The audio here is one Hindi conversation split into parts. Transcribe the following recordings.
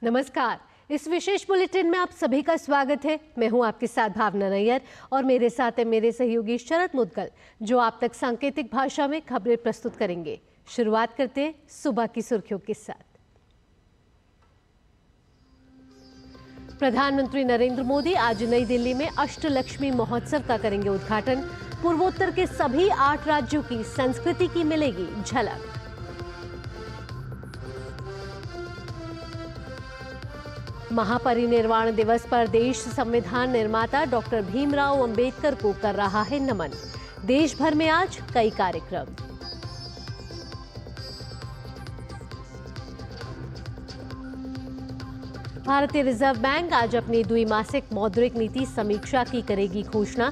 नमस्कार। इस विशेष बुलेटिन में आप सभी का स्वागत है। मैं हूं आपके साथ भावना नैयर और मेरे साथ है मेरे सहयोगी शरद मुदगल, जो आप तक सांकेतिक भाषा में खबरें प्रस्तुत करेंगे। शुरुआत करते हैं सुबह की सुर्खियों के साथ। प्रधानमंत्री नरेंद्र मोदी आज नई दिल्ली में अष्टलक्ष्मी महोत्सव का करेंगे उद्घाटन। पूर्वोत्तर के सभी 8 राज्यों की संस्कृति की मिलेगी झलक। महापरिनिर्वाण दिवस पर देश संविधान निर्माता डॉक्टर भीमराव अंबेडकर को कर रहा है नमन। देश भर में आज कई कार्यक्रम। भारतीय रिजर्व बैंक आज अपनी द्विमासिक मौद्रिक नीति समीक्षा की करेगी घोषणा।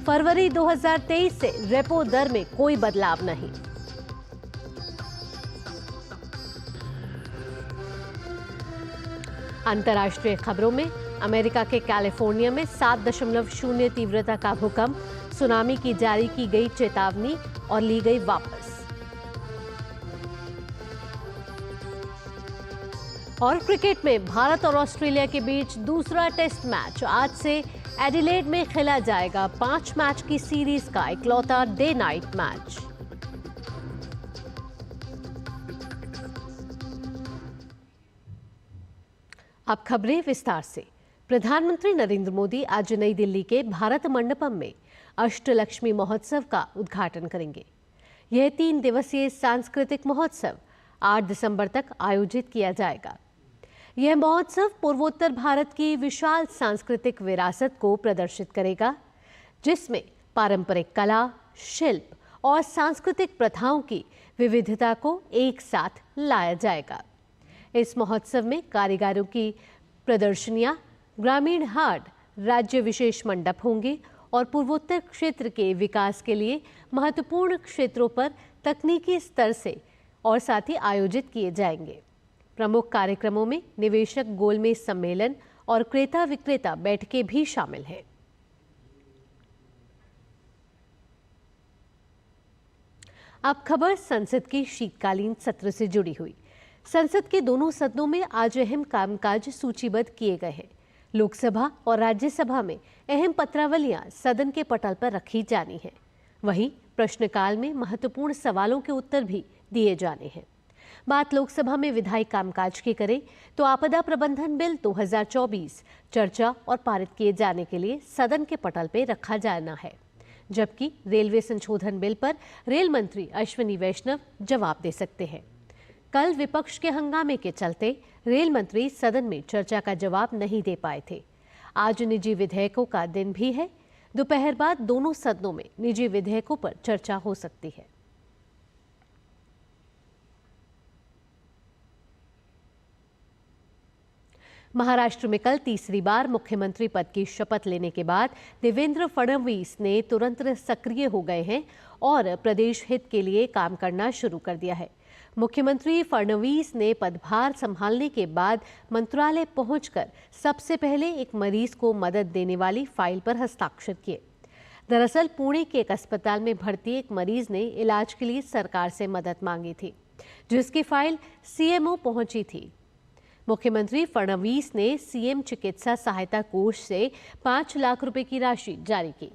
फरवरी 2023 से रेपो दर में कोई बदलाव नहीं। अंतर्राष्ट्रीय खबरों में अमेरिका के कैलिफोर्निया में 7.0 तीव्रता का भूकंप, सुनामी की जारी की गई चेतावनी और ली गई वापस। और क्रिकेट में भारत और ऑस्ट्रेलिया के बीच दूसरा टेस्ट मैच आज से एडिलेड में खेला जाएगा। 5 मैच की सीरीज का इकलौता डे नाइट मैच। अब खबरें विस्तार से। प्रधानमंत्री नरेंद्र मोदी आज नई दिल्ली के भारत मंडपम में अष्टलक्ष्मी महोत्सव का उद्घाटन करेंगे। यह 3 दिवसीय सांस्कृतिक महोत्सव 8 दिसंबर तक आयोजित किया जाएगा। यह महोत्सव पूर्वोत्तर भारत की विशाल सांस्कृतिक विरासत को प्रदर्शित करेगा, जिसमें पारंपरिक कला, शिल्प और सांस्कृतिक प्रथाओं की विविधता को एक साथ लाया जाएगा। इस महोत्सव में कारीगरों की प्रदर्शनियां, ग्रामीण हाट, राज्य विशेष मंडप होंगे और पूर्वोत्तर क्षेत्र के विकास के लिए महत्वपूर्ण क्षेत्रों पर तकनीकी स्तर से और साथ ही आयोजित किए जाएंगे। प्रमुख कार्यक्रमों में निवेशक गोलमेज सम्मेलन और क्रेता विक्रेता बैठकें भी शामिल हैं। अब खबर संसद के शीतकालीन सत्र से जुड़ी हुई। संसद के दोनों सदनों में आज अहम कामकाज सूचीबद्ध किए गए हैं। लोकसभा और राज्यसभा में अहम पत्रावलियां सदन के पटल पर रखी जानी हैं। वहीं प्रश्नकाल में महत्वपूर्ण सवालों के उत्तर भी दिए जाने हैं। बात लोकसभा में विधायी कामकाज की करें तो आपदा प्रबंधन बिल 2024 चर्चा और पारित किए जाने के लिए सदन के पटल पर रखा जाना है, जबकि रेलवे संशोधन बिल पर रेल मंत्री अश्विनी वैष्णव जवाब दे सकते हैं। कल विपक्ष के हंगामे के चलते रेल मंत्री सदन में चर्चा का जवाब नहीं दे पाए थे। आज निजी विधेयकों का दिन भी है। दोपहर बाद दोनों सदनों में निजी विधेयकों पर चर्चा हो सकती है। महाराष्ट्र में कल तीसरी बार मुख्यमंत्री पद की शपथ लेने के बाद देवेंद्र फडणवीस ने तुरंत सक्रिय हो गए हैं और प्रदेश हित के लिए काम करना शुरू कर दिया है। मुख्यमंत्री फडणवीस ने पदभार संभालने के बाद मंत्रालय पहुंचकर सबसे पहले एक मरीज को मदद देने वाली फाइल पर हस्ताक्षर किए। दरअसल पुणे के एक अस्पताल में भर्ती एक मरीज ने इलाज के लिए सरकार से मदद मांगी थी, जिसकी फाइल सीएमओ पहुंची थी। मुख्यमंत्री फडणवीस ने सीएम चिकित्सा सहायता कोष से 5 लाख रुपए की राशि जारी की।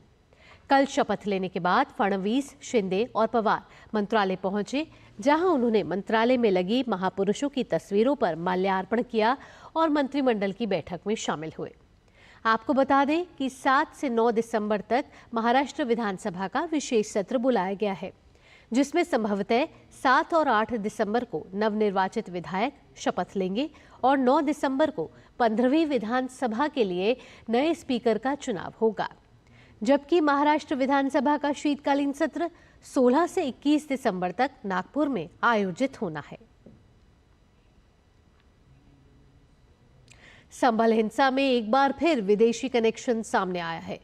कल शपथ लेने के बाद फडणवीस, शिंदे और पवार मंत्रालय पहुंचे, जहां उन्होंने मंत्रालय में लगी महापुरुषों की तस्वीरों पर माल्यार्पण किया और मंत्रिमंडल की बैठक में शामिल हुए। आपको बता दें कि 7 से 9 दिसंबर तक महाराष्ट्र विधानसभा का विशेष सत्र बुलाया गया है, जिसमें संभवतः 7 और 8 दिसंबर को नवनिर्वाचित विधायक शपथ लेंगे और 9 दिसंबर को 15वीं विधानसभा के लिए नए स्पीकर का चुनाव होगा। जबकि महाराष्ट्र विधानसभा का शीतकालीन सत्र 16 से 21 दिसंबर तक नागपुर में आयोजित होना है। संभल हिंसा में एक बार फिर विदेशी कनेक्शन सामने आया है।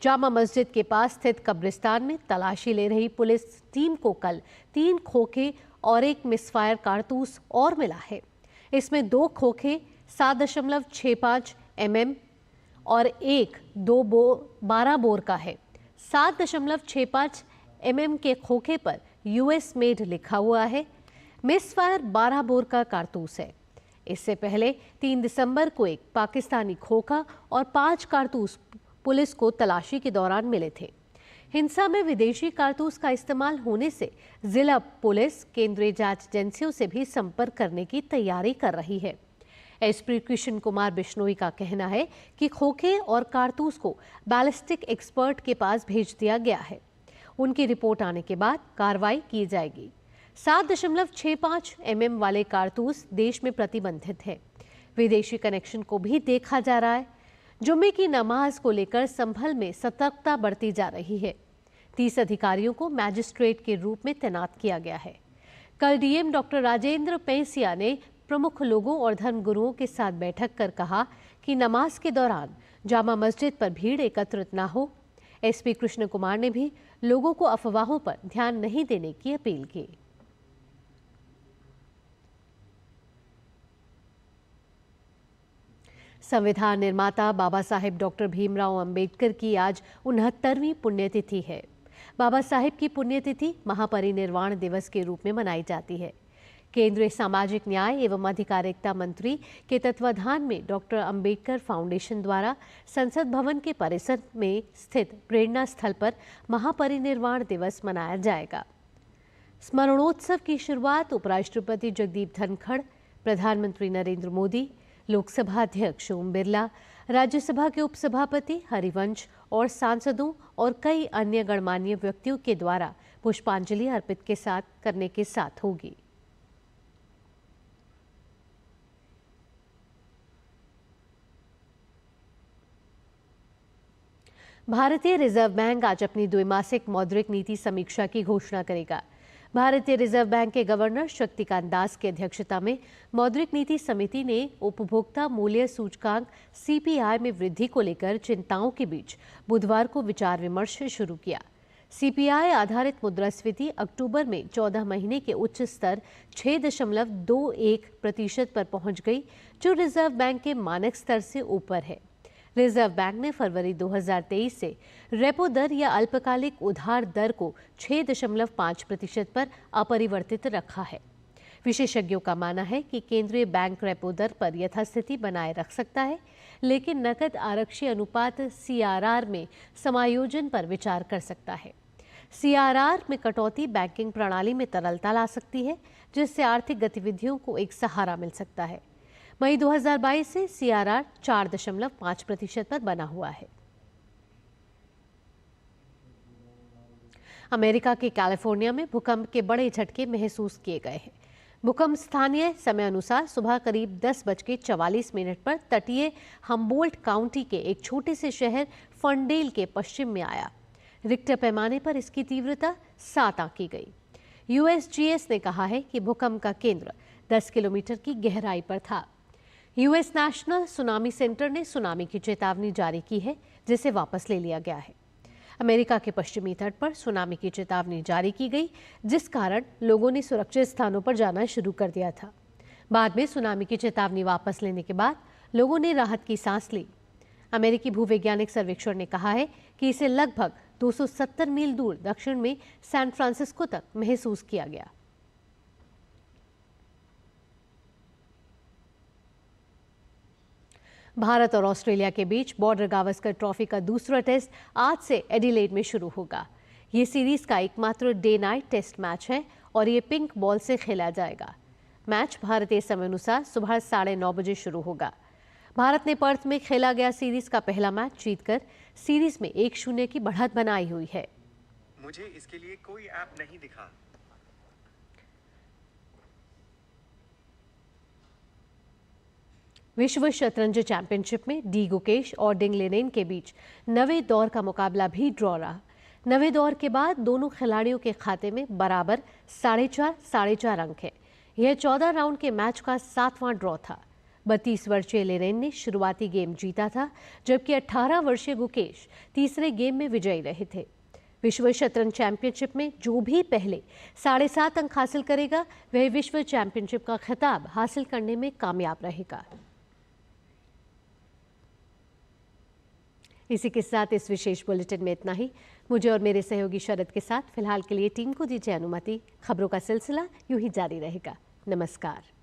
जामा मस्जिद के पास स्थित कब्रिस्तान में तलाशी ले रही पुलिस टीम को कल 3 खोखे और एक मिसफायर कारतूस और मिला है। इसमें 2 खोखे 7.65 mm और एक 12 बोर का है। 7.65 mm के खोखे पर US मेड लिखा हुआ है। मिसफायर 12 बोर का कारतूस है। इससे पहले 3 दिसंबर को एक पाकिस्तानी खोखा और 5 कारतूस पुलिस को तलाशी के दौरान मिले थे। हिंसा में विदेशी कारतूस का इस्तेमाल होने से जिला पुलिस केंद्रीय जांच एजेंसियों से भी संपर्क करने की तैयारी कर रही है। एसपी कृष्ण कुमार बिश्नोई का कहना है कि खोखे और कारतूस को बैलिस्टिक एक्सपर्ट के पास भेज दिया गया है। उनकी रिपोर्ट आने के बाद कार्रवाई की जाएगी। 7.65 mm वाले कारतूस देश में प्रतिबंधित है। विदेशी कनेक्शन को भी देखा जा रहा है। जुम्मे की नमाज को लेकर संभल में सतर्कता बरती जा रही है। 30 अधिकारियों को मैजिस्ट्रेट के रूप में तैनात किया गया है। कल डीएम डॉक्टर राजेंद्र पैसिया ने प्रमुख लोगों और धर्मगुरुओं के साथ बैठक कर कहा कि नमाज के दौरान जामा मस्जिद पर भीड़ एकत्रित न हो। एसपी कृष्ण कुमार ने भी लोगों को अफवाहों पर ध्यान नहीं देने की अपील की। संविधान निर्माता बाबा साहेब डॉक्टर भीमराव अंबेडकर की आज 69वीं पुण्यतिथि है। बाबा साहेब की पुण्यतिथि महापरिनिर्वाण दिवस के रूप में मनाई जाती है। केंद्रीय सामाजिक न्याय एवं अधिकारिता मंत्री के तत्वाधान में डॉक्टर अंबेडकर फाउंडेशन द्वारा संसद भवन के परिसर में स्थित प्रेरणा स्थल पर महापरिनिर्वाण दिवस मनाया जाएगा। स्मरणोत्सव की शुरुआत उपराष्ट्रपति जगदीप धनखड़, प्रधानमंत्री नरेंद्र मोदी, लोकसभा अध्यक्ष ओम बिरला, राज्यसभा के उपसभापति हरिवंश और सांसदों और कई अन्य गणमान्य व्यक्तियों के द्वारा पुष्पांजलि अर्पित के साथ करने के साथ होगी। भारतीय रिजर्व बैंक आज अपनी द्विमासिक मौद्रिक नीति समीक्षा की घोषणा करेगा। भारतीय रिजर्व बैंक के गवर्नर शक्तिकांत दास की अध्यक्षता में मौद्रिक नीति समिति ने उपभोक्ता मूल्य सूचकांक सीपीआई में वृद्धि को लेकर चिंताओं के बीच बुधवार को विचार विमर्श शुरू किया। सीपीआई आधारित मुद्रास्फीति अक्टूबर में 14 महीने के उच्च स्तर 6.21% पर पहुंच गई, जो रिजर्व बैंक के मानक स्तर से ऊपर है। रिजर्व बैंक ने फरवरी 2023 से रेपो दर या अल्पकालिक उधार दर को 6.5% पर अपरिवर्तित रखा है। विशेषज्ञों का मानना है कि केंद्रीय बैंक रेपो दर पर यथास्थिति बनाए रख सकता है, लेकिन नकद आरक्षी अनुपात सीआरआर में समायोजन पर विचार कर सकता है। सीआरआर में कटौती बैंकिंग प्रणाली में तरलता ला सकती है, जिससे आर्थिक गतिविधियों को एक सहारा मिल सकता है। मई 2022 से सीआरआर 4.5% पर बना हुआ है। अमेरिका के कैलिफोर्निया में भूकंप के बड़े झटके महसूस किए गए हैं। भूकंप स्थानीय समय अनुसार सुबह करीब 10:44 पर तटीय हम्बोल्ट काउंटी के एक छोटे से शहर फंडेल के पश्चिम में आया। रिक्टर पैमाने पर इसकी तीव्रता 7 आंकी गई। यूएसजीएस ने कहा है कि भूकंप का केंद्र 10 किलोमीटर की गहराई पर था। यूएस नेशनल सुनामी सेंटर ने सुनामी की चेतावनी जारी की है, जिसे वापस ले लिया गया है। अमेरिका के पश्चिमी तट पर सुनामी की चेतावनी जारी की गई, जिस कारण लोगों ने सुरक्षित स्थानों पर जाना शुरू कर दिया था। बाद में सुनामी की चेतावनी वापस लेने के बाद लोगों ने राहत की सांस ली। अमेरिकी भूवैज्ञानिक सर्वेक्षण ने कहा है कि इसे लगभग 270 मील दूर दक्षिण में सैन फ्रांसिस्को तक महसूस किया गया। भारत और ऑस्ट्रेलिया के बीच बॉर्डर गावस्कर ट्रॉफी का दूसरा टेस्ट आज से एडिलेड में शुरू होगा। ये सीरीज का एकमात्र डे नाइट टेस्ट मैच है और ये पिंक बॉल से खेला जाएगा। मैच भारतीय समय अनुसार सुबह 9:30 बजे शुरू होगा। भारत ने पर्थ में खेला गया सीरीज का पहला मैच जीतकर सीरीज में 1-0 की बढ़त बनाई हुई है। मुझे इसके लिए कोई ऐप नहीं दिखा। विश्व शतरंज चैंपियनशिप में डी गुकेश और डिंग लेनेन के बीच 9वें दौर का मुकाबला भी ड्रॉ रहा। 9वें दौर के बाद दोनों खिलाड़ियों के खाते में बराबर 4.5 अंक है। यह 14 राउंड के मैच का 7वां ड्रॉ था। 32 वर्षीय लेनेन ने शुरुआती गेम जीता था, जबकि 18 वर्षीय गुकेश तीसरे गेम में विजयी रहे थे। विश्व शतरंज चैंपियनशिप में जो भी पहले 7.5 अंक हासिल करेगा, वह विश्व चैंपियनशिप का खिताब हासिल करने में कामयाब रहेगा। इसी के साथ इस विशेष बुलेटिन में इतना ही। मुझे और मेरे सहयोगी शरद के साथ फिलहाल के लिए टीम को दीजिए अनुमति। खबरों का सिलसिला यूं ही जारी रहेगा। नमस्कार।